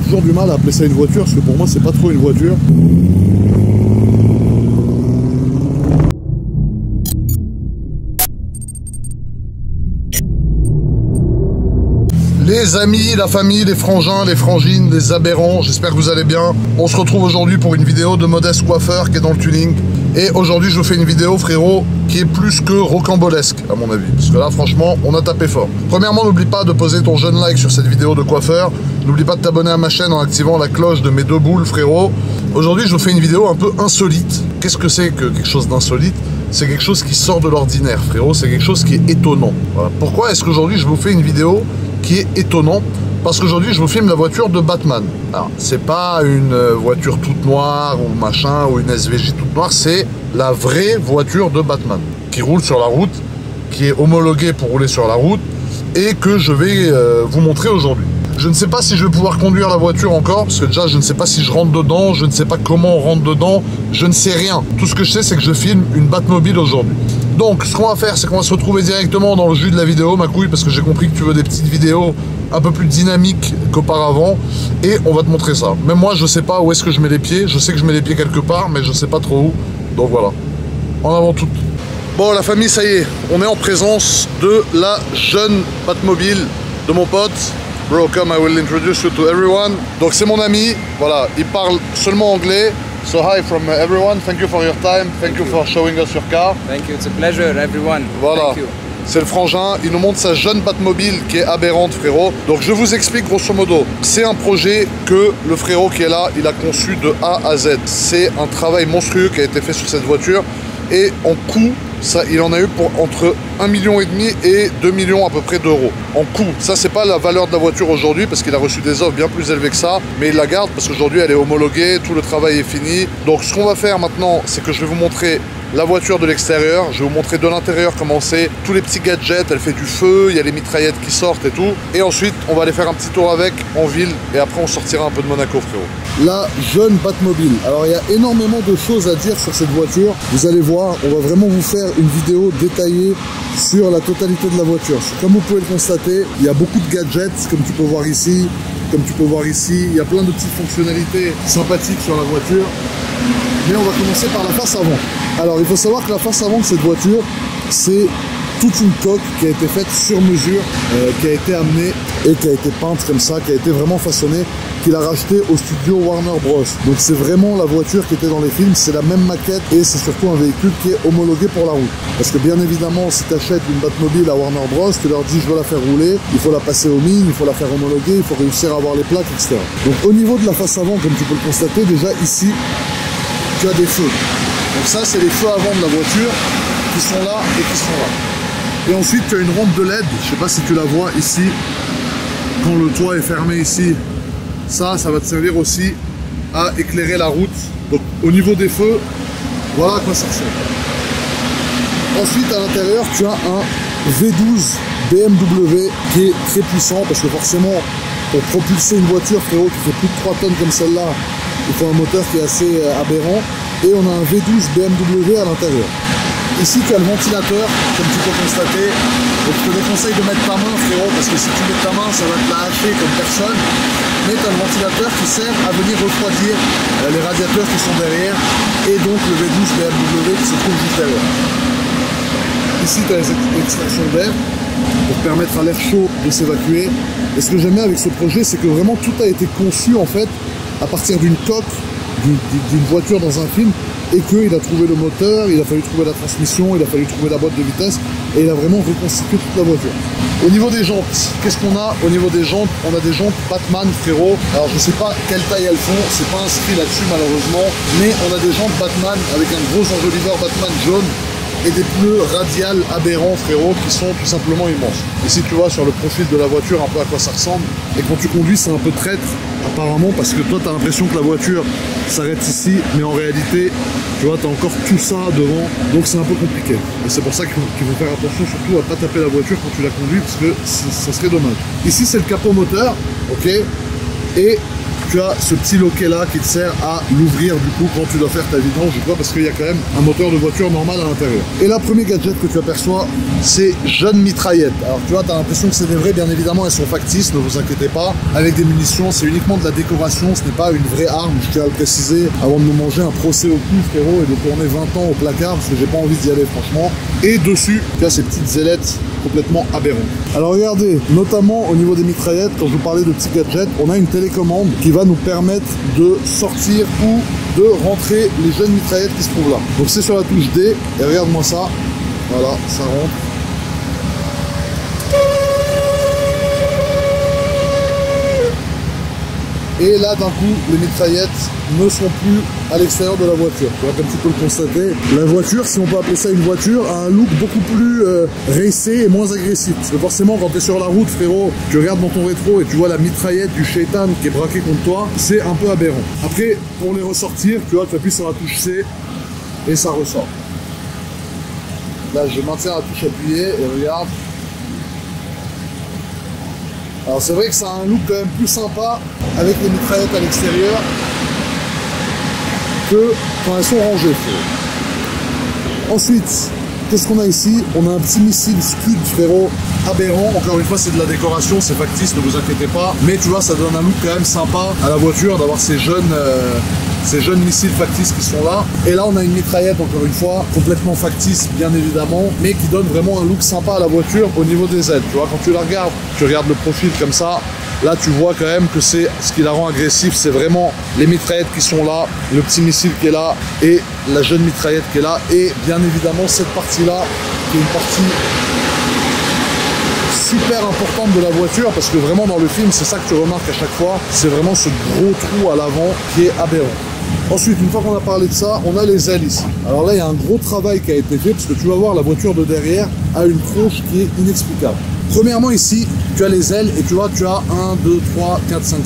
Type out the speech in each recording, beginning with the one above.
toujours du mal à appeler ça une voiture, parce que pour moi, c'est pas trop une voiture. Les amis, la famille, les frangins, les frangines, les aberrants, j'espère que vous allez bien. On se retrouve aujourd'hui pour une vidéo de Modeste Coiffeur qui est dans le tuning. Et aujourd'hui, je vous fais une vidéo, frérot, qui est plus que rocambolesque, à mon avis. Parce que là, franchement, on a tapé fort. Premièrement, n'oublie pas de poser ton jeune like sur cette vidéo de coiffeur. N'oublie pas de t'abonner à ma chaîne en activant la cloche de mes deux boules, frérot. Aujourd'hui, je vous fais une vidéo un peu insolite. Qu'est-ce que c'est que quelque chose d'insolite? C'est quelque chose qui sort de l'ordinaire, frérot. C'est quelque chose qui est étonnant. Voilà. Pourquoi est-ce qu'aujourd'hui, je vous fais une vidéo qui est étonnant? Parce qu'aujourd'hui, je vous filme la voiture de Batman. Alors, c'est pas une voiture toute noire ou machin, ou une SVJ toute noire, c'est la vraie voiture de Batman, qui roule sur la route, qui est homologuée pour rouler sur la route, et que je vais vous montrer aujourd'hui. Je ne sais pas si je vais pouvoir conduire la voiture encore, parce que déjà, je ne sais pas si je rentre dedans, je ne sais pas comment on rentre dedans, je ne sais rien. Tout ce que je sais, c'est que je filme une Batmobile aujourd'hui. Donc, ce qu'on va faire, c'est qu'on va se retrouver directement dans le jus de la vidéo, ma couille, parce que j'ai compris que tu veux des petites vidéos un peu plus dynamiques qu'auparavant, et on va te montrer ça. Même moi, je sais pas où est-ce que je mets les pieds, je sais que je mets les pieds quelque part, mais je sais pas trop où, donc voilà. En avant tout. Bon, la famille, ça y est, on est en présence de la jeune Batmobile de mon pote. Bro, come, I will introduce you to everyone. Donc c'est mon ami, voilà, il parle seulement anglais. So hi from everyone, thank you for your time, thank you for showing us your car. Thank you, it's a pleasure everyone. Voilà, Thank you. c'est le frangin, il nous montre sa jeune Batmobile qui est aberrante, frérot. Donc je vous explique grosso modo, c'est un projet que le frérot qui est là, il a conçu de A à Z. C'est un travail monstrueux qui a été fait sur cette voiture. Et en coût, ça, il en a eu pour entre 1,5 million et 2 millions à peu près d'euros. En coût, ça c'est pas la valeur de la voiture aujourd'hui parce qu'il a reçu des offres bien plus élevées que ça, mais il la garde parce qu'aujourd'hui elle est homologuée, tout le travail est fini. Donc ce qu'on va faire maintenant, c'est que je vais vous montrer la voiture de l'extérieur, je vais vous montrer de l'intérieur comment c'est, tous les petits gadgets, elle fait du feu, il y a les mitraillettes qui sortent et tout. Et ensuite, on va aller faire un petit tour avec en ville et après on sortira un peu de Monaco, frérot. La jeune Batmobile. Alors il y a énormément de choses à dire sur cette voiture. Vous allez voir, on va vraiment vous faire une vidéo détaillée sur la totalité de la voiture. Comme vous pouvez le constater, il y a beaucoup de gadgets, comme tu peux voir ici, il y a plein de petites fonctionnalités sympathiques sur la voiture. Mais on va commencer par la face avant. Alors il faut savoir que la face avant de cette voiture, c'est toute une coque qui a été faite sur mesure, qui a été amenée et qui a été peinte comme ça, qui a été vraiment façonnée, qu'il a racheté au studio Warner Bros. Donc c'est vraiment la voiture qui était dans les films, c'est la même maquette et c'est surtout un véhicule qui est homologué pour la route. Parce que bien évidemment, si tu achètes une Batmobile à Warner Bros, tu leur dis je veux la faire rouler, il faut la passer aux mines, il faut la faire homologuer, il faut réussir à avoir les plaques, etc. Donc au niveau de la face avant, comme tu peux le constater, déjà ici, tu as des feux. Donc ça, c'est les feux avant de la voiture qui sont là et qui sont là. Et ensuite, tu as une rampe de LED, je sais pas si tu la vois ici, quand le toit est fermé ici, ça va te servir aussi à éclairer la route. Donc au niveau des feux, voilà à quoi ça ressemble. Ensuite, à l'intérieur, tu as un V12 BMW qui est très puissant, parce que forcément, pour propulser une voiture, frérot, qui fait plus de 3 tonnes comme celle-là, il faut un moteur qui est assez aberrant. Et on a un V12 BMW à l'intérieur. Ici, tu as le ventilateur, comme tu peux constater. Donc, je te déconseille de mettre ta main, frérot, parce que si tu mets ta main, ça va te la hacher comme personne. Mais tu as le ventilateur qui sert à venir refroidir les radiateurs qui sont derrière. Et donc, le V12 BMW qui se trouve juste derrière. Ici, tu as les extractions d'air pour permettre à l'air chaud de s'évacuer. Et ce que j'aime bien avec ce projet, c'est que vraiment tout a été conçu, en fait, à partir d'une coque, d'une voiture dans un film, et qu'il a trouvé le moteur, il a fallu trouver la transmission, il a fallu trouver la boîte de vitesse, et il a vraiment reconstitué toute la voiture. Au niveau des jantes, qu'est-ce qu'on a au niveau des jantes? On a des jantes Batman, frérot. Alors je sais pas quelle taille elles font, c'est pas inscrit là-dessus malheureusement, mais on a des jantes Batman avec un gros enjoliveur Batman jaune et des pneus radiales aberrants, frérot, qui sont tout simplement immenses. Ici tu vois sur le profil de la voiture un peu à quoi ça ressemble, et quand tu conduis c'est un peu traître apparemment, parce que toi tu as l'impression que la voiture s'arrête ici, mais en réalité tu vois tu as encore tout ça devant, donc c'est un peu compliqué. Et c'est pour ça qu'il faut faire attention surtout à pas taper la voiture quand tu la conduis, parce que ça serait dommage. Ici c'est le capot moteur, ok, et tu as ce petit loquet là qui te sert à l'ouvrir du coup quand tu dois faire ta vidange ou quoi, parce qu'il y a quand même un moteur de voiture normal à l'intérieur. Et là, premier gadget que tu aperçois, c'est jeunes mitraillettes. Alors tu vois, tu as l'impression que c'est des vraies, bien évidemment elles sont factices, ne vous inquiétez pas. Avec des munitions, c'est uniquement de la décoration, ce n'est pas une vraie arme, je tiens à le préciser, avant de me manger un procès au cul frérot et de tourner 20 ans au placard, parce que j'ai pas envie d'y aller franchement. Et dessus, tu as ces petites ailettes complètement aberrantes. Alors regardez, notamment au niveau des mitraillettes, quand je vous parlais de petits gadgets, on a une télécommande qui va nous permettre de sortir ou de rentrer les jeunes mitraillettes qui se trouvent là. Donc c'est sur la touche D, et regarde-moi ça, voilà, ça rentre. Et là, d'un coup, les mitraillettes ne sont plus à l'extérieur de la voiture. Tu vois, comme tu peux le constater, la voiture, si on peut appeler ça une voiture, a un look beaucoup plus racé et moins agressif. Parce que forcément, quand tu es sur la route, frérot, tu regardes dans ton rétro et tu vois la mitraillette du shaitan qui est braquée contre toi, c'est un peu aberrant. Après, pour les ressortir, tu vois, tu appuies sur la touche C et ça ressort. Là, je maintiens la touche appuyée et regarde. Alors c'est vrai que ça a un look quand même plus sympa avec les mitraillettes à l'extérieur que quand elles sont rangées. Ensuite, qu'est-ce qu'on a ici? On a un petit missile Scud frérot aberrant. Encore une fois, c'est de la décoration, c'est factice, ne vous inquiétez pas. Mais tu vois, ça donne un look quand même sympa à la voiture d'avoir ces jeunes missiles factices qui sont là. Et là, on a une mitraillette, encore une fois, complètement factice, bien évidemment, mais qui donne vraiment un look sympa à la voiture au niveau des ailes. Tu vois, quand tu la regardes, tu regardes le profil comme ça, là, tu vois quand même que c'est ce qui la rend agressive, c'est vraiment les mitraillettes qui sont là, le petit missile qui est là, et la jeune mitraillette qui est là, et bien évidemment, cette partie-là, qui est une partie super importante de la voiture, parce que vraiment dans le film, c'est ça que tu remarques à chaque fois, c'est vraiment ce gros trou à l'avant qui est aberrant. Ensuite, une fois qu'on a parlé de ça, on a les ailes ici. Alors là, il y a un gros travail qui a été fait, parce que tu vas voir, la voiture de derrière a une tronche qui est inexplicable. Premièrement, ici, tu as les ailes, et tu vois, tu as 1, 2, 3, 4, 5,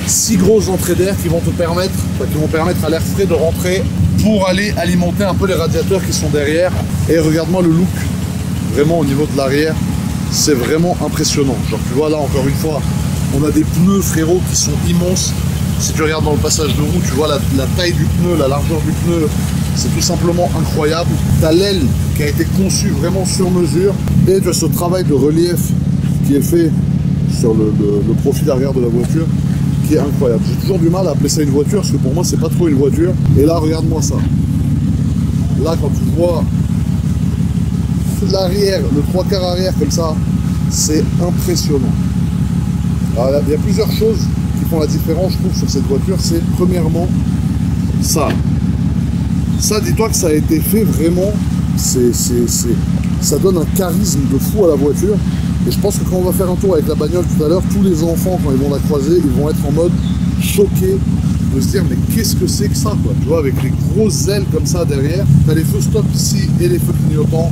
6 grosses entrées d'air qui vont te permettre, à l'air frais de rentrer pour aller alimenter un peu les radiateurs qui sont derrière. Et regarde-moi le look, vraiment au niveau de l'arrière, c'est vraiment impressionnant. Genre, tu vois là, encore une fois, on a des pneus, frérot, qui sont immenses. Si tu regardes dans le passage de roue, tu vois la taille du pneu, la largeur du pneu, c'est tout simplement incroyable. Tu as l'aile qui a été conçue vraiment sur mesure, et tu as ce travail de relief qui est fait sur le profil arrière de la voiture, qui est incroyable. J'ai toujours du mal à appeler ça une voiture, parce que pour moi, c'est pas trop une voiture. Et là, regarde-moi ça. Là, quand tu vois l'arrière, le 3/4 arrière comme ça, c'est impressionnant. Alors, il y a plusieurs choses qui font la différence, je trouve, sur cette voiture. C'est premièrement ça. Ça, dis-toi que ça a été fait vraiment, ça donne un charisme de fou à la voiture. Et je pense que quand on va faire un tour avec la bagnole tout à l'heure, tous les enfants, quand ils vont la croiser, ils vont être en mode choqués de se dire mais qu'est-ce que c'est que ça, quoi. Tu vois, avec les grosses ailes comme ça derrière, t'as les feux stop ici et les feux clignotants.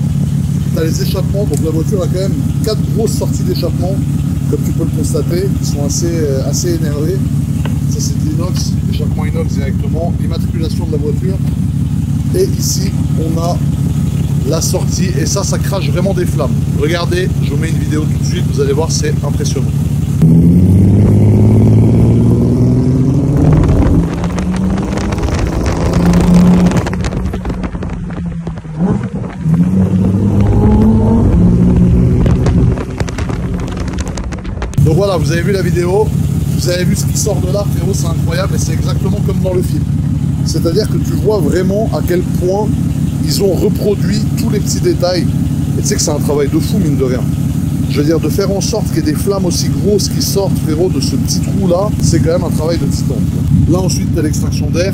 T'as les échappements, donc la voiture a quand même 4 grosses sorties d'échappement, comme tu peux le constater, qui sont assez énervées. Ça c'est de l'inox, échappement inox directement, l'immatriculation de la voiture. Et ici, on a la sortie, et ça crache vraiment des flammes. Regardez, je vous mets une vidéo tout de suite, vous allez voir, c'est impressionnant. Donc voilà, vous avez vu la vidéo, vous avez vu ce qui sort de là, frérot, c'est incroyable, et c'est exactement comme dans le film. C'est-à-dire que tu vois vraiment à quel point ils ont reproduit tous les petits détails. Et tu sais que c'est un travail de fou, mine de rien. Je veux dire, de faire en sorte qu'il y ait des flammes aussi grosses qui sortent, frérot, de ce petit trou-là, c'est quand même un travail de titan. Là, ensuite, tu as l'extraction d'air.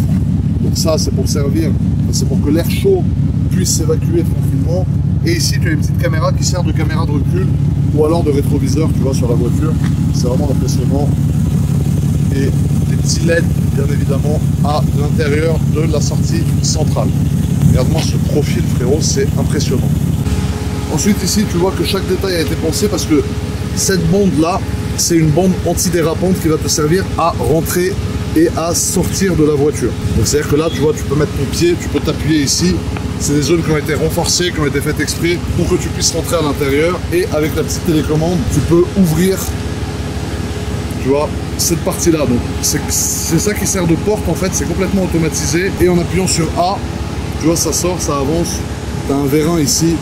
Donc ça, c'est pour servir, c'est pour que l'air chaud puisse s'évacuer tranquillement. Et ici, tu as une petite caméra qui sert de caméra de recul ou alors de rétroviseur, tu vois, sur la voiture. C'est vraiment impressionnant. Et des petits LED, bien évidemment, à l'intérieur de la sortie centrale. Regarde-moi ce profil, frérot, c'est impressionnant. Ensuite, ici, tu vois que chaque détail a été pensé parce que cette bande-là, c'est une bande antidérapante qui va te servir à rentrer et à sortir de la voiture. Donc, c'est-à-dire que là, tu vois, tu peux mettre ton pied, tu peux t'appuyer ici. C'est des zones qui ont été renforcées, qui ont été faites exprès pour que tu puisses rentrer à l'intérieur. Et avec la petite télécommande, tu peux ouvrir, tu vois, cette partie-là. Donc c'est ça qui sert de porte en fait, c'est complètement automatisé. Et en appuyant sur A, tu vois, ça sort, ça avance. Tu as un vérin ici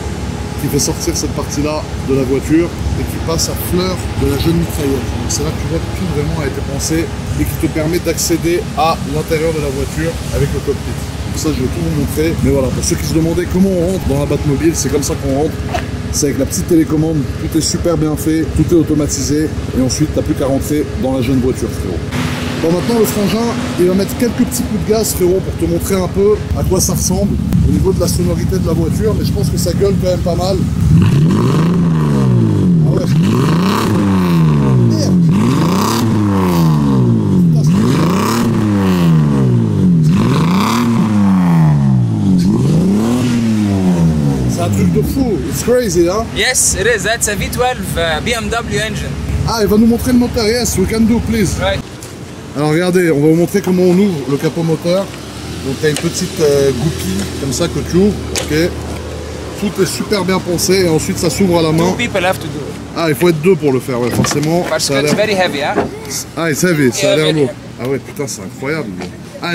qui fait sortir cette partie-là de la voiture et qui passe à fleur de la jeune mitraillette. Donc c'est là que tu vois que tout vraiment a été pensé et qui te permet d'accéder à l'intérieur de la voiture avec le cockpit. Donc ça, je vais tout vous montrer. Mais voilà, pour ceux qui se demandaient comment on rentre dans la Batmobile, c'est comme ça qu'on rentre. C'est avec la petite télécommande, tout est super bien fait, tout est automatisé et ensuite tu n'as plus qu'à rentrer dans la jeune voiture, frérot. Bon, maintenant le frangin, il va mettre quelques petits coups de gaz, frérot, pour te montrer un peu à quoi ça ressemble au niveau de la sonorité de la voiture, mais je pense que ça gueule quand même pas mal. Ah ouais. Merde. C'est un truc de fou, it's crazy, hein? Yes, it is. That's a V12 BMW engine. Ah, il va nous montrer le moteur, yes, we can do, please. Right. Alors regardez, on va vous montrer comment on ouvre le capot moteur. Donc tu as une petite goupille comme ça que tu ouvres, ok. Tout est super bien pensé et ensuite ça s'ouvre à la main. Two people have to do it. Ah, il faut être deux pour le faire, ouais, forcément. Parce Ça que a it's l'air... very heavy, hein? Ah, c'est heavy, ça a Yeah, l'air very lourd. heavy. Ah ouais, putain, c'est incroyable. Ah,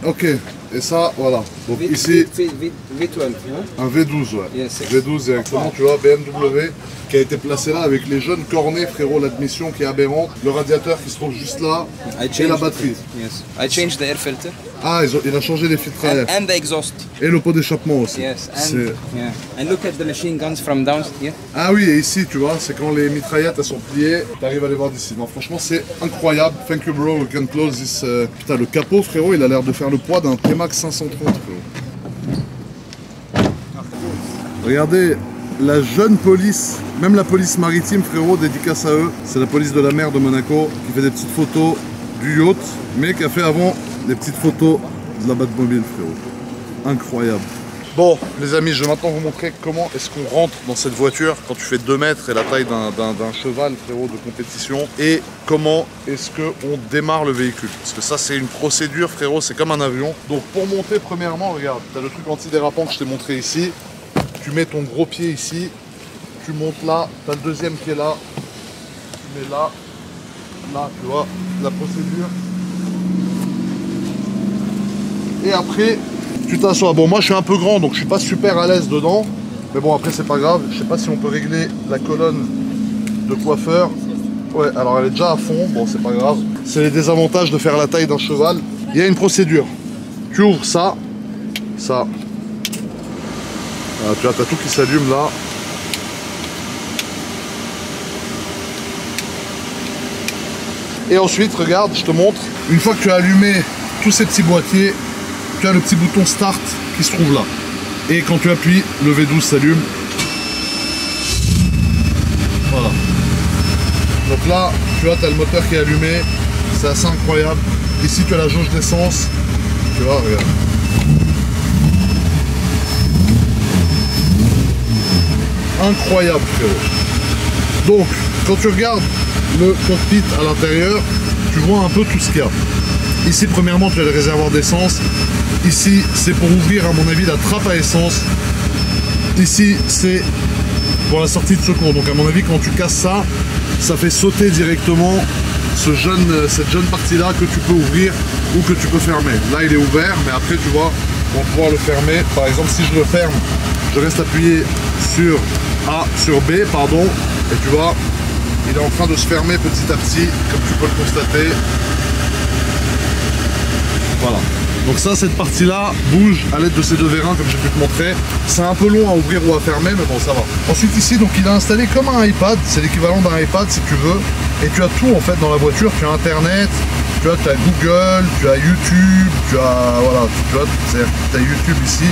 ok, et ça, voilà. Donc V- ici, V12, hein? un V12, ouais. Yes, yes. V12 directement, tu vois, BMW, qui a été placé là avec les jeunes cornets, frérot, l'admission qui est aberrante, le radiateur qui se trouve juste là, et la batterie. Yes. I changed the air filter Ah, il a changé les filtres à air. and the exhaust. Et le pot d'échappement aussi. Yes, C'est- yeah. And look at the machine guns from down here. Ah oui, et ici, tu vois, c'est quand les mitraillettes elles sont pliées, t'arrives à les voir d'ici. Non, franchement, c'est incroyable. Thank you, bro. We can close this. Putain, le capot, frérot, il a l'air de faire le poids d'un T-Max 530, frérot. Regardez, la jeune police, même la police maritime, frérot, dédicace à eux. C'est la police de la mer de Monaco qui fait des petites photos du yacht, mais qui a fait avant des petites photos de la Batmobile, frérot. Incroyable. Bon, les amis, je vais maintenant vous montrer comment est-ce qu'on rentre dans cette voiture quand tu fais 2 mètres et la taille d'un cheval, frérot, de compétition. Et comment est-ce qu'on démarre le véhicule. Parce que ça, c'est une procédure, frérot, c'est comme un avion. Donc, pour monter, premièrement, regarde, tu as le truc antidérapant que je t'ai montré ici. Tu mets ton gros pied ici, tu montes là, tu as le deuxième qui est là, tu mets là, là, tu vois, la procédure. Et après, tu t'assois. Bon, moi je suis un peu grand donc je suis pas super à l'aise dedans. Mais bon, après c'est pas grave. Je sais pas si on peut régler la colonne de coiffeur. Ouais, alors elle est déjà à fond. Bon, c'est pas grave. C'est les désavantages de faire la taille d'un cheval. Il y a une procédure. Tu ouvres ça. Ça. Voilà, tu vois, t'as tout qui s'allume là. Et ensuite, regarde, je te montre. Une fois que tu as allumé tous ces petits boîtiers, tu as le petit bouton start qui se trouve là. Et quand tu appuies, le V12 s'allume. Voilà. Donc là, tu vois, tu as le moteur qui est allumé. C'est assez incroyable. Ici, tu as la jauge d'essence. Tu vois, regarde. Incroyable, frérot. Donc, quand tu regardes le cockpit à l'intérieur, tu vois un peu tout ce qu'il y a. Ici, premièrement, tu as le réservoir d'essence. Ici, c'est pour ouvrir, à mon avis, la trappe à essence. Ici, c'est pour la sortie de secours. Donc, à mon avis, quand tu casses ça, ça fait sauter directement cette jeune partie-là que tu peux ouvrir ou que tu peux fermer. Là, il est ouvert, mais après, tu vois, on va pouvoir le fermer. Par exemple, si je le ferme, je reste appuyé sur A, sur B, pardon, et tu vois, il est en train de se fermer petit à petit, comme tu peux le constater. Voilà. Donc ça, cette partie-là bouge à l'aide de ces deux vérins, comme j'ai pu te montrer. C'est un peu long à ouvrir ou à fermer, mais bon, ça va. Ensuite ici, donc il a installé comme un iPad. C'est l'équivalent d'un iPad si tu veux. Et tu as tout en fait dans la voiture. Tu as Internet, tu as Google, tu as YouTube, tu as voilà, tu vois, tu as YouTube ici.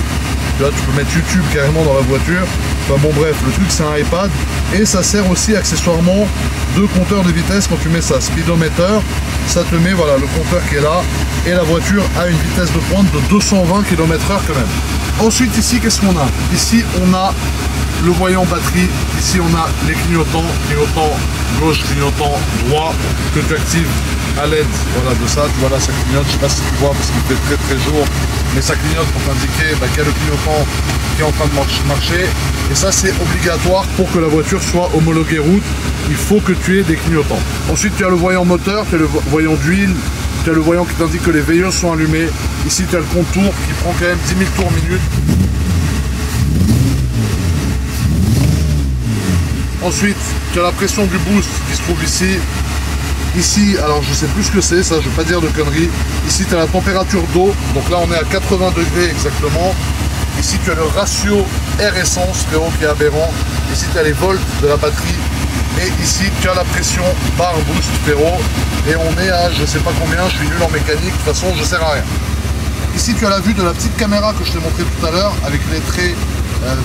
Tu vois, tu peux mettre YouTube carrément dans la voiture. Enfin bon bref, le truc c'est un iPad. Et ça sert aussi accessoirement de compteur de vitesse quand tu mets ça. Speedometer, ça te met voilà le compteur qui est là. Et la voiture a une vitesse de pointe de 220 km/h quand même. Ensuite ici, qu'est-ce qu'on a? Ici on a le voyant batterie. Ici on a les clignotants, clignotant gauche, clignotant droit, que tu actives à l'aide voilà, de ça. Tu vois là, ça clignote, je sais pas si tu vois parce qu'il fait très très jour, mais ça clignote pour t'indiquer qu'il y a le clignotant qui est en train de marcher. Et ça, c'est obligatoire pour que la voiture soit homologuée route. Il faut que tu aies des clignotants. Ensuite, tu as le voyant moteur, tu as le voyant d'huile, tu as le voyant qui t'indique que les veilleuses sont allumées. Ici, tu as le contour qui prend quand même 10 000 tours minute. Ensuite, tu as la pression du boost qui se trouve ici. Ici, alors je sais plus ce que c'est, ça je vais pas dire de conneries. Ici, tu as la température d'eau. Donc là, on est à 80 degrés exactement. Ici, tu as le ratio air-essence, frérot, qui est aberrant. Ici, tu as les volts de la batterie. Et ici, tu as la pression par boost, frérot. Et on est à je sais pas combien, je suis nul en mécanique. De toute façon, je sers à rien. Ici, tu as la vue de la petite caméra que je t'ai montré tout à l'heure avec les traits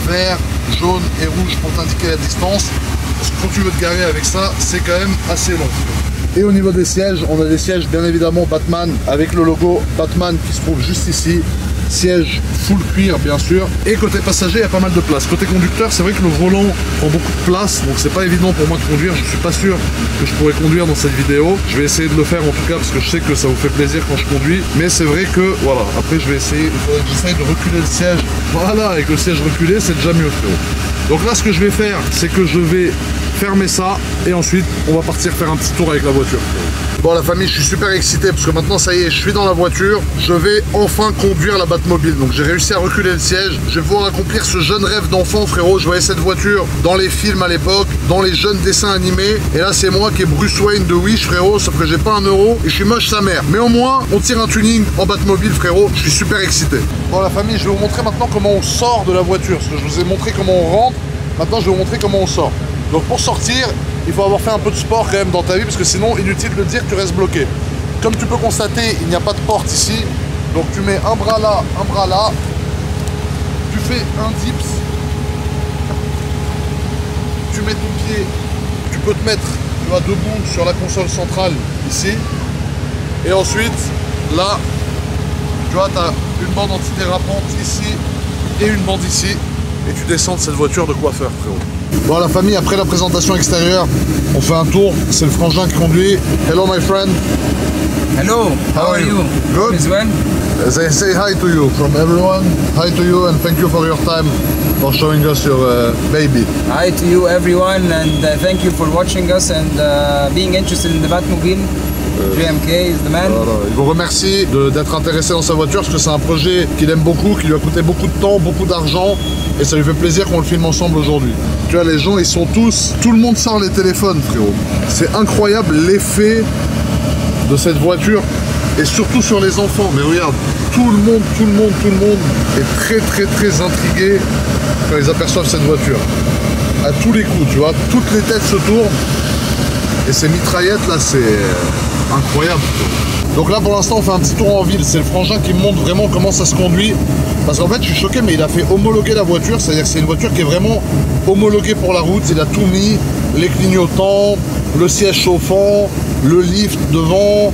vert, jaune et rouge pour t'indiquer la distance. Parce que quand tu veux te garer avec ça, c'est quand même assez long. Et au niveau des sièges, on a des sièges bien évidemment Batman avec le logo Batman qui se trouve juste ici. Siège full cuir bien sûr. Et côté passager, il y a pas mal de place. Côté conducteur, c'est vrai que le volant prend beaucoup de place, donc c'est pas évident pour moi de conduire. Je suis pas sûr que je pourrais conduire dans cette vidéo. Je vais essayer de le faire en tout cas parce que je sais que ça vous fait plaisir quand je conduis. Mais c'est vrai que voilà, après je vais essayer, il faudrait que j'essaye de reculer le siège. Voilà, avec le siège reculé, c'est déjà mieux frérot. Donc là, ce que je vais faire, c'est que je vais fermer ça et ensuite on va partir faire un petit tour avec la voiture. Bon la famille, je suis super excité parce que maintenant ça y est, je suis dans la voiture, je vais enfin conduire la Batmobile. Donc j'ai réussi à reculer le siège, je vais pouvoir accomplir ce jeune rêve d'enfant frérot. Je voyais cette voiture dans les films à l'époque, dans les jeunes dessins animés, et là c'est moi qui est Bruce Wayne de Wish frérot, sauf que j'ai pas un euro et je suis moche sa mère. Mais au moins on tire un tuning en Batmobile frérot, je suis super excité. Bon la famille, je vais vous montrer maintenant comment on sort de la voiture, parce que je vous ai montré comment on rentre, maintenant je vais vous montrer comment on sort. Donc pour sortir, il faut avoir fait un peu de sport quand même dans ta vie parce que sinon, inutile de le dire, tu restes bloqué. Comme tu peux constater, il n'y a pas de porte ici. Donc tu mets un bras là, tu fais un dips, tu mets ton pied, tu peux te mettre debout sur la console centrale ici. Et ensuite, là, tu vois, tu as une bande antidérapante ici et une bande ici. Et tu descends de cette voiture de coiffeur, frérot. Bon, la famille, après la présentation extérieure, on fait un tour. C'est le frangin qui conduit. Hello, my friend. Hello, how are you? Good. As well? They say hi to you from everyone. Hi to you and thank you for your time for showing us your baby. Hi to you, everyone, and thank you for watching us and being interested in the Batmobile. JMK is the man. Voilà. Il vous remercie d'être intéressé dans sa voiture parce que c'est un projet qu'il aime beaucoup, qui lui a coûté beaucoup de temps, beaucoup d'argent et ça lui fait plaisir qu'on le filme ensemble aujourd'hui. Tu vois, les gens, ils sont tous... Tout le monde sort les téléphones, frérot. C'est incroyable l'effet de cette voiture et surtout sur les enfants. Mais regarde, tout le monde est très intrigué quand ils aperçoivent cette voiture. À tous les coups, tu vois, toutes les têtes se tournent et ces mitraillettes là, c'est... incroyable. Donc là pour l'instant on fait un petit tour en ville. C'est le frangin qui me montre vraiment comment ça se conduit. Parce qu'en fait je suis choqué, mais il a fait homologuer la voiture. C'est-à-dire que c'est une voiture qui est vraiment homologuée pour la route. Il a tout mis, les clignotants, le siège chauffant, le lift devant,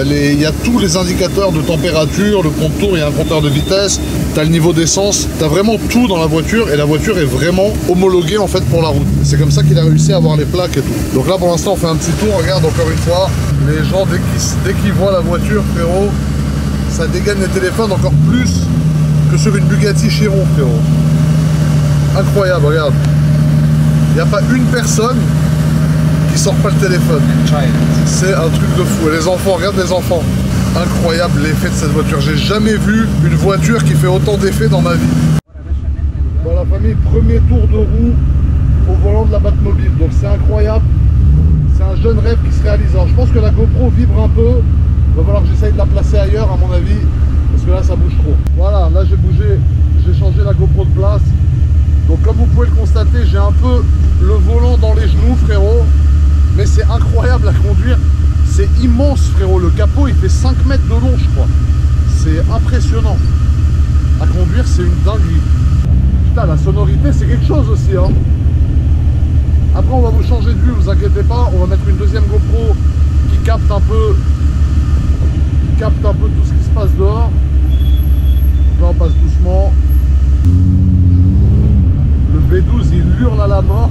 il y a tous les indicateurs de température, le contour, il y a un compteur de vitesse, tu as le niveau d'essence, tu as vraiment tout dans la voiture et la voiture est vraiment homologuée en fait pour la route. C'est comme ça qu'il a réussi à avoir les plaques et tout. Donc là pour l'instant on fait un petit tour, regarde encore une fois, les gens dès qu'ils voient la voiture frérot, ça dégaine les téléphones encore plus que sur une Bugatti Chiron frérot. Incroyable, regarde. Il n'y a pas une personne qui sort pas le téléphone. C'est un truc de fou. Et les enfants, regarde les enfants. Incroyable l'effet de cette voiture. J'ai jamais vu une voiture qui fait autant d'effet dans ma vie. Bon la famille, premier tour de roue au volant de la Batmobile. Donc c'est incroyable. C'est un jeune rêve qui se réalise. Alors je pense que la GoPro vibre un peu. Il va falloir que j'essaye de la placer ailleurs à mon avis. Parce que là ça bouge trop. Voilà, là j'ai bougé. J'ai changé la GoPro de place. Donc comme vous pouvez le constater, j'ai un peu le volant dans les genoux frérot. Mais c'est incroyable à conduire, c'est immense frérot, le capot il fait 5 mètres de long je crois. C'est impressionnant. À conduire c'est une dinguerie. Putain la sonorité c'est quelque chose aussi hein. Après on va vous changer de vue, vous inquiétez pas, on va mettre une deuxième GoPro qui capte un peu tout ce qui se passe dehors. Donc là on passe doucement. Le V12 il hurle à la mort.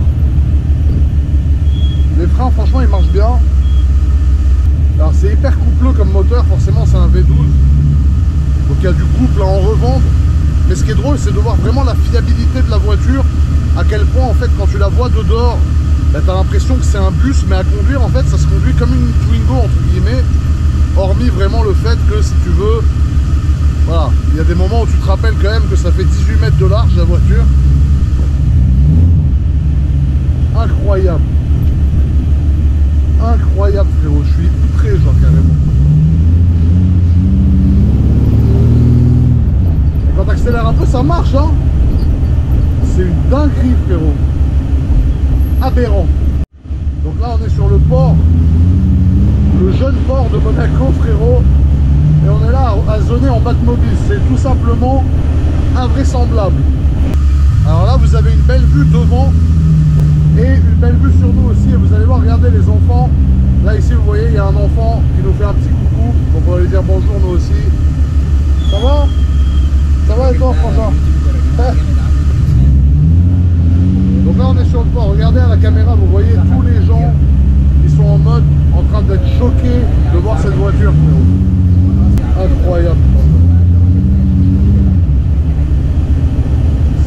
Les freins franchement ils marchent bien. Alors c'est le moteur, forcément, c'est un V12. Donc il y a du couple à en revendre. Mais ce qui est drôle, c'est de voir vraiment la fiabilité de la voiture. À quel point, en fait, quand tu la vois de dehors, bah, tu as l'impression que c'est un bus, mais à conduire, en fait, ça se conduit comme une Twingo, entre guillemets. Hormis vraiment le fait que, si tu veux, voilà, il y a des moments où tu te rappelles quand même que ça fait 18 mètres de large, la voiture. Incroyable. Incroyable, frérot. Je suis outré, genre, carrément. Et quand tu accélères un peu, ça marche, hein. C'est une dinguerie, frérot. Aberrant. Donc là, on est sur le port. Le jeune port de Monaco, frérot. Et on est là à zoner en Batmobile. C'est tout simplement invraisemblable. Alors là, vous avez une belle vue devant. Et une belle vue sur nous aussi. Et vous allez voir, regardez les enfants. Là, ici, vous voyez, il y a un enfant qui nous fait un petit coucou. Donc on va lui dire bonjour, nous aussi. Ça va? Ça va et toi, François? Donc là, on est sur le port. Regardez à la caméra, vous voyez tous les gens qui sont en mode, en train d'être choqués de voir cette voiture, frérot. Incroyable.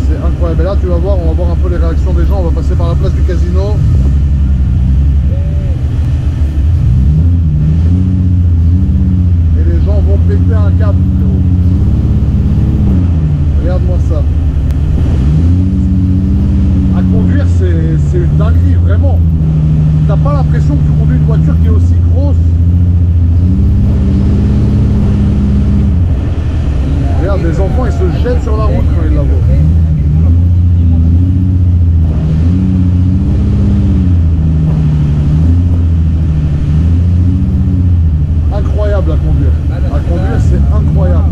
C'est incroyable. Et là, tu vas voir, on va voir un peu les réactions des gens. On va passer par la place du casino. Et les gens vont péter un câble, frérot. Regarde-moi ça. À conduire, c'est une dinguerie, vraiment. T'as pas l'impression que tu conduis une voiture qui est aussi grosse. Regarde, les enfants, ils se jettent sur la route quand ils la voient. Incroyable à conduire. À conduire, c'est incroyable.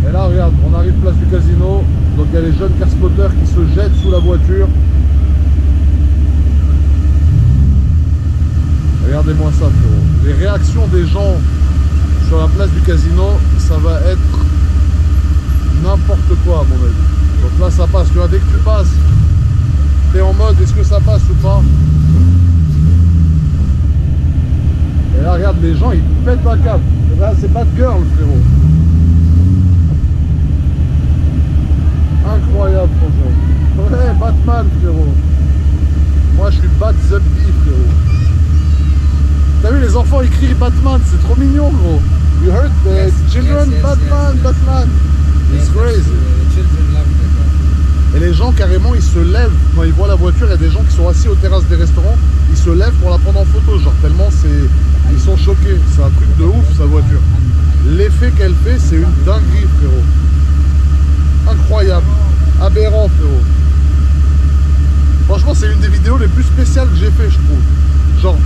Et là, regarde, on arrive place du casino. Donc il y a les jeunes carspotters qui se jettent sous la voiture. Regardez-moi ça, frérot. Les réactions des gens sur la place du casino, ça va être n'importe quoi à mon avis. Donc là ça passe, tu vois, dès que tu passes, t'es en mode est-ce que ça passe ou pas. Et là regarde, les gens ils pètent un câble. Et là c'est Batgirl, frérot. Incroyable, frérot. Ouais, Batman, frérot. Moi je suis Bat-Zombie, frérot. T'as vu, les enfants ils crient Batman, c'est trop mignon, gros. You heard the children? Yes, Batman, yes. Batman. It's crazy. Et les gens carrément ils se lèvent quand ils voient la voiture. Il y a des gens qui sont assis aux terrasses des restaurants, ils se lèvent pour la prendre en photo, genre tellement ils sont choqués. C'est un truc de ouf sa voiture. L'effet qu'elle fait, c'est une dinguerie, frérot. Incroyable, aberrant, frérot. Franchement, c'est une des vidéos les plus spéciales que j'ai fait, je trouve. Genre,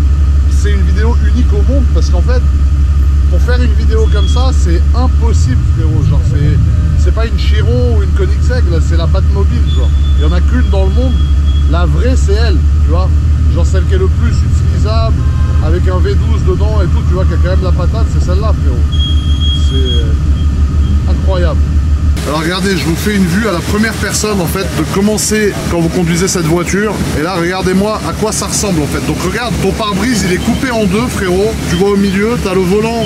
c'est une vidéo unique au monde parce qu'en fait, pour faire une vidéo comme ça, c'est impossible, frérot. Genre, c'est pas une Chiron ou une Koenigsegg, là, c'est la Batmobile, genre. Il y en a qu'une dans le monde. La vraie, c'est elle, tu vois. Genre celle qui est le plus utilisable, avec un V12 dedans et tout, tu vois, qui a quand même la patate, c'est celle-là, frérot. C'est incroyable. Alors regardez, je vous fais une vue à la première personne en fait de comment c'est quand vous conduisez cette voiture. Et là regardez-moi à quoi ça ressemble en fait. Donc regarde, ton pare-brise il est coupé en deux, frérot. Tu vois au milieu, t'as le volant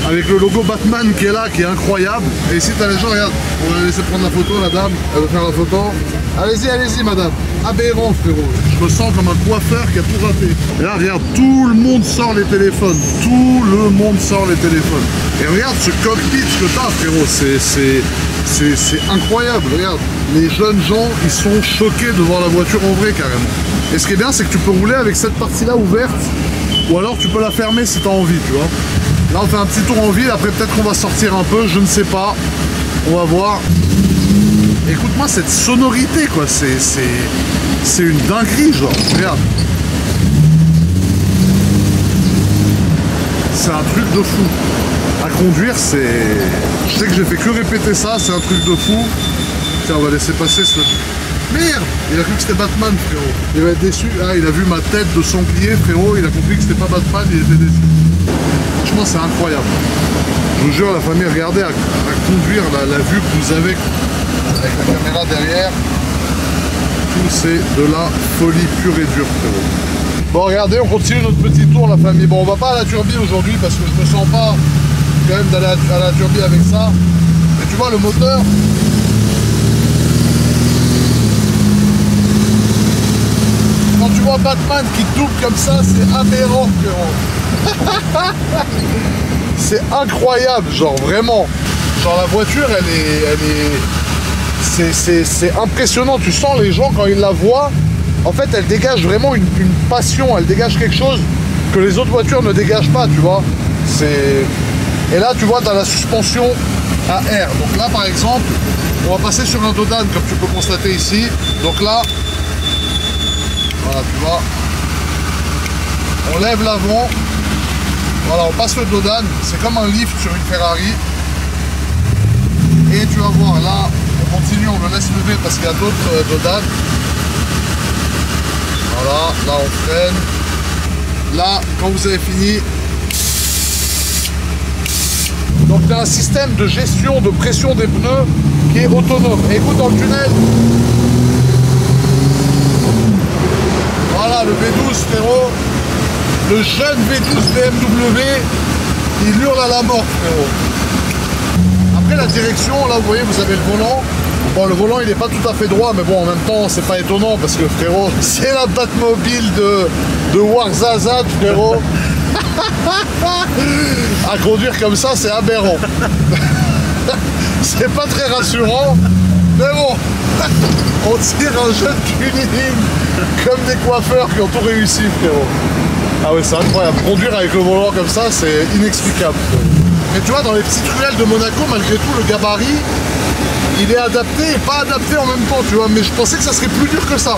avec le logo Batman qui est là, qui est incroyable. Et ici t'as les gens, regarde, on va la laisser prendre la photo, la dame, elle veut faire la photo. Allez-y, allez-y madame. Aberrant, frérot. Je me sens comme un coiffeur qui a tout raté. Et là regarde, tout le monde sort les téléphones. Tout le monde sort les téléphones. Et regarde ce cockpit que t'as, frérot, c'est incroyable, regarde. Les jeunes gens, ils sont choqués de voir la voiture en vrai, carrément. Et ce qui est bien, c'est que tu peux rouler avec cette partie-là ouverte, ou alors tu peux la fermer si tu as envie, tu vois. Là, on fait un petit tour en ville, après peut-être qu'on va sortir un peu, je ne sais pas. On va voir. Écoute-moi cette sonorité, quoi, c'est une dinguerie, genre, regarde. C'est un truc de fou. À conduire, c'est... Je sais que j'ai fait que répéter ça, c'est un truc de fou. Tiens, on va laisser passer ce... Merde! Il a cru que c'était Batman, frérot. Il va être déçu. Ah, il a vu ma tête de sanglier, frérot. Il a compris que c'était pas Batman, il était déçu. Franchement, c'est incroyable. Je vous jure, la famille, regardez à conduire la vue que vous avez. avec la caméra derrière. Tout c'est de la folie pure et dure, frérot. Bon, regardez, on continue notre petit tour, la famille. Bon, on va pas à la turbine aujourd'hui parce que je me sens pas quand même d'aller à la turbine avec ça. Mais tu vois, le moteur, quand tu vois Batman qui double comme ça, c'est aberrant, frérot. C'est incroyable, genre vraiment. Genre la voiture, c'est impressionnant. Tu sens les gens quand ils la voient. En fait, elle dégage vraiment une passion. Elle dégage quelque chose que les autres voitures ne dégagent pas, tu vois. Et là, tu vois, tu as la suspension à air. Donc là, par exemple, on va passer sur un Dodan, comme tu peux constater ici. Donc là, voilà, tu vois, on lève l'avant. Voilà, on passe le Dodan. C'est comme un lift sur une Ferrari. Et tu vas voir, là, on continue, on le laisse lever parce qu'il y a d'autres Dodan. Voilà, là on freine. Là, quand vous avez fini, donc tu as un système de gestion de pression des pneus qui est autonome. Et écoute, dans le tunnel, voilà le V12, frérot, le jeune V12 BMW, il hurle à la mort, frérot. Après la direction, là vous voyez, vous avez le volant. Bon, le volant il n'est pas tout à fait droit, mais bon, en même temps c'est pas étonnant parce que, frérot, c'est la Batmobile de Warzazat, frérot. À conduire comme ça, c'est aberrant. C'est pas très rassurant, mais bon, on tire un jeune tuning comme des coiffeurs qui ont tout réussi, frérot. Ah ouais, c'est incroyable. Conduire avec le volant comme ça, c'est inexplicable. Mais tu vois, dans les petites ruelles de Monaco, malgré tout, le gabarit, il est adapté et pas adapté en même temps, tu vois. Mais je pensais que ça serait plus dur que ça.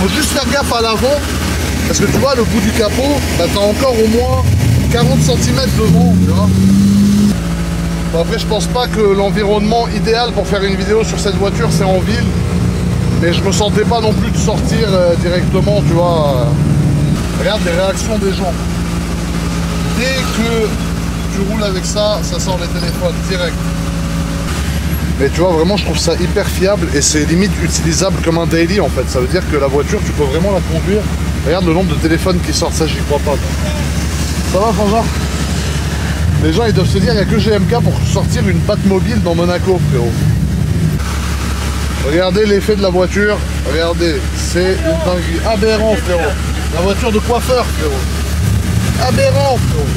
Faut juste faire gaffe à l'avant, parce que tu vois, le bout du capot, bah, t'as encore au moins 40 cm de vent, tu vois. Bon, après, je pense pas que l'environnement idéal pour faire une vidéo sur cette voiture, c'est en ville. Mais je me sentais pas non plus de sortir directement, tu vois. Regarde les réactions des gens. Dès que tu roules avec ça, ça sort les téléphones direct. Mais tu vois, vraiment, je trouve ça hyper fiable et c'est limite utilisable comme un daily en fait. Ça veut dire que la voiture, tu peux vraiment la conduire. Regarde le nombre de téléphones qui sortent, ça, j'y crois pas. Ça va, Frangin? Les gens, ils doivent se dire, il n'y a que GMK pour sortir une Batmobile dans Monaco, frérot. Regardez l'effet de la voiture. Regardez, c'est une dinguerie. Aberrant, frérot. La voiture de coiffeur, frérot. Aberrant, frérot.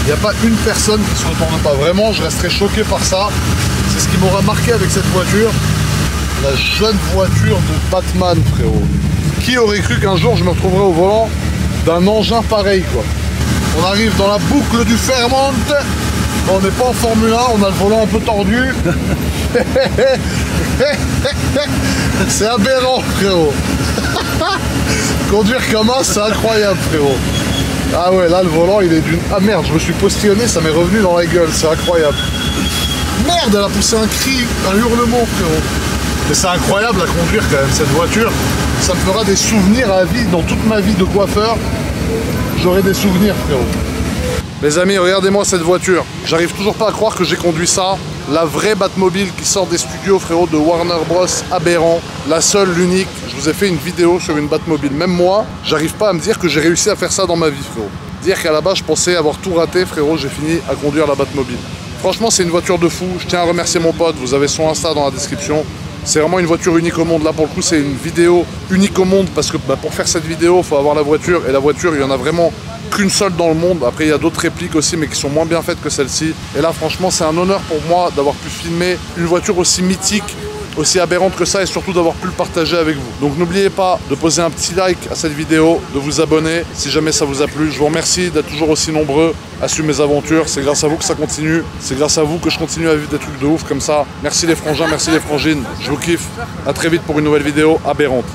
Il n'y a pas une personne qui se retourne pas. Vraiment, je resterai choqué par ça. C'est ce qui m'aura marqué avec cette voiture. La jeune voiture de Batman, frérot. Qui aurait cru qu'un jour je me retrouverais au volant d'un engin pareil, quoi. On arrive dans la boucle du Fairmont. On n'est pas en Formule 1, on a le volant un peu tordu. C'est aberrant, frérot. Conduire comme ça, c'est incroyable, frérot. Ah ouais, là le volant il est d'une... Ah merde, je me suis postillonné, ça m'est revenu dans la gueule, c'est incroyable. Merde, elle a poussé un cri, un hurlement, frérot. Mais c'est incroyable à conduire quand même, cette voiture. Ça me fera des souvenirs à vie, dans toute ma vie de coiffeur. J'aurai des souvenirs, frérot. Les amis, regardez-moi cette voiture. J'arrive toujours pas à croire que j'ai conduit ça. La vraie Batmobile qui sort des studios, frérot, de Warner Bros. Aberrant. La seule, l'unique. Je vous ai fait une vidéo sur une Batmobile. Même moi, j'arrive pas à me dire que j'ai réussi à faire ça dans ma vie, frérot. Dire qu'à la base, je pensais avoir tout raté, frérot, j'ai fini à conduire la Batmobile. Franchement, c'est une voiture de fou. Je tiens à remercier mon pote. Vous avez son Insta dans la description. C'est vraiment une voiture unique au monde. Là, pour le coup, c'est une vidéo unique au monde parce que pour faire cette vidéo, il faut avoir la voiture. Et la voiture, il y en a vraiment qu'une seule dans le monde. Après, il y a d'autres répliques aussi, mais qui sont moins bien faites que celle-ci. Et là, franchement, c'est un honneur pour moi d'avoir pu filmer une voiture aussi mythique, aussi aberrante que ça, et surtout d'avoir pu le partager avec vous. Donc n'oubliez pas de poser un petit like à cette vidéo, de vous abonner si jamais ça vous a plu. Je vous remercie d'être toujours aussi nombreux à suivre mes aventures. C'est grâce à vous que ça continue. C'est grâce à vous que je continue à vivre des trucs de ouf comme ça. Merci les frangins, merci les frangines. Je vous kiffe. À très vite pour une nouvelle vidéo aberrante.